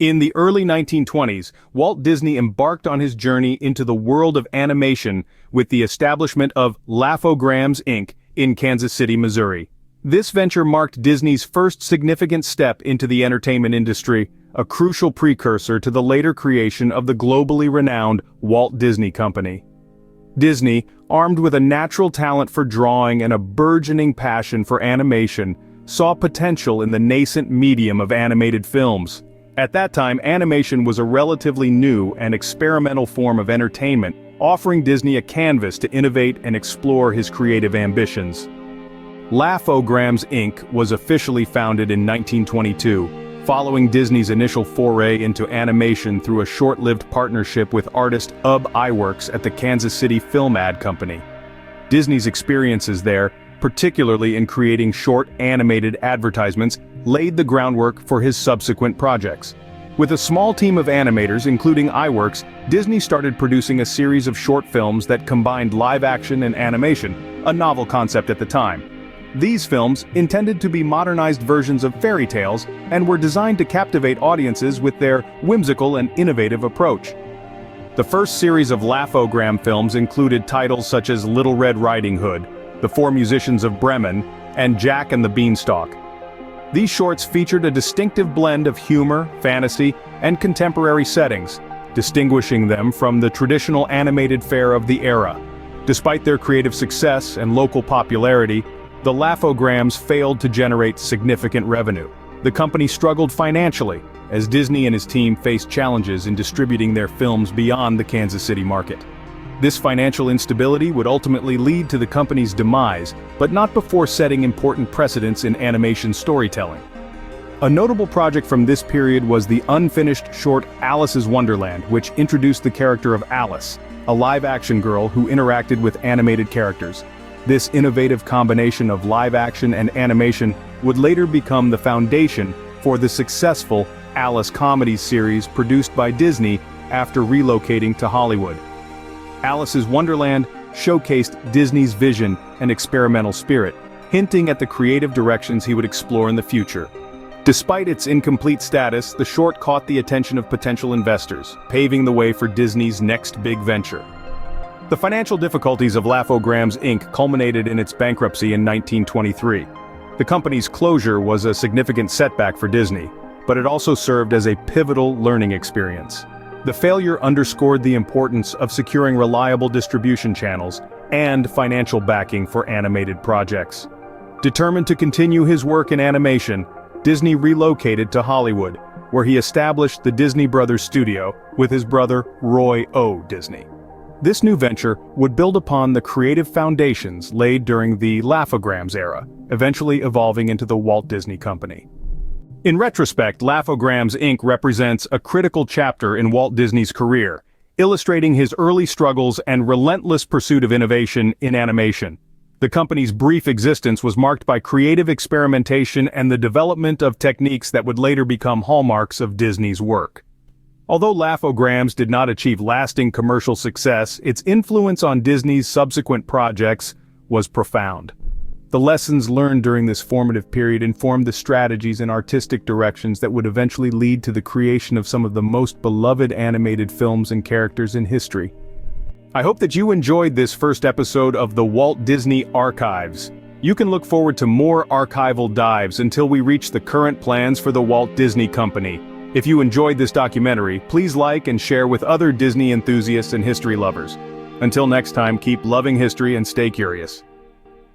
In the early 1920s, Walt Disney embarked on his journey into the world of animation with the establishment of Laugh-O-Grams Inc. in Kansas City, Missouri. This venture marked Disney's first significant step into the entertainment industry, a crucial precursor to the later creation of the globally renowned Walt Disney Company. Disney, armed with a natural talent for drawing and a burgeoning passion for animation, saw potential in the nascent medium of animated films. At that time, animation was a relatively new and experimental form of entertainment, offering Disney a canvas to innovate and explore his creative ambitions. Laugh-O-Grams Inc. was officially founded in 1922, following Disney's initial foray into animation through a short-lived partnership with artist Ub Iwerks at the Kansas City Film Ad Company. Disney's experiences there, particularly in creating short animated advertisements, laid the groundwork for his subsequent projects. With a small team of animators, including Iwerks, Disney started producing a series of short films that combined live action and animation, a novel concept at the time. These films, intended to be modernized versions of fairy tales, and were designed to captivate audiences with their whimsical and innovative approach. The first series of Laugh-O-Gram films included titles such as Little Red Riding Hood, The Four Musicians of Bremen, and Jack and the Beanstalk. These shorts featured a distinctive blend of humor, fantasy, and contemporary settings, distinguishing them from the traditional animated fare of the era. Despite their creative success and local popularity, the Laugh-O-Grams failed to generate significant revenue. The company struggled financially, as Disney and his team faced challenges in distributing their films beyond the Kansas City market. This financial instability would ultimately lead to the company's demise, but not before setting important precedents in animation storytelling. A notable project from this period was the unfinished short Alice's Wonderland, which introduced the character of Alice, a live-action girl who interacted with animated characters. This innovative combination of live-action and animation would later become the foundation for the successful Alice comedy series produced by Disney after relocating to Hollywood. Alice's Wonderland showcased Disney's vision and experimental spirit, hinting at the creative directions he would explore in the future. Despite its incomplete status, the short caught the attention of potential investors, paving the way for Disney's next big venture. The financial difficulties of Laugh-O-Grams Inc. culminated in its bankruptcy in 1923. The company's closure was a significant setback for Disney, but it also served as a pivotal learning experience. The failure underscored the importance of securing reliable distribution channels and financial backing for animated projects. Determined to continue his work in animation, Disney relocated to Hollywood, where he established the Disney Brothers Studio with his brother Roy O. Disney. This new venture would build upon the creative foundations laid during the Laugh-O-Grams era, eventually evolving into the Walt Disney Company. In retrospect, Laugh-O-Grams Inc. represents a critical chapter in Walt Disney's career, illustrating his early struggles and relentless pursuit of innovation in animation. The company's brief existence was marked by creative experimentation and the development of techniques that would later become hallmarks of Disney's work. Although Laugh-O-Grams did not achieve lasting commercial success, its influence on Disney's subsequent projects was profound. The lessons learned during this formative period informed the strategies and artistic directions that would eventually lead to the creation of some of the most beloved animated films and characters in history. I hope that you enjoyed this first episode of the Walt Disney Archives. You can look forward to more archival dives until we reach the current plans for the Walt Disney Company. If you enjoyed this documentary, please like and share with other Disney enthusiasts and history lovers. Until next time, keep loving history and stay curious.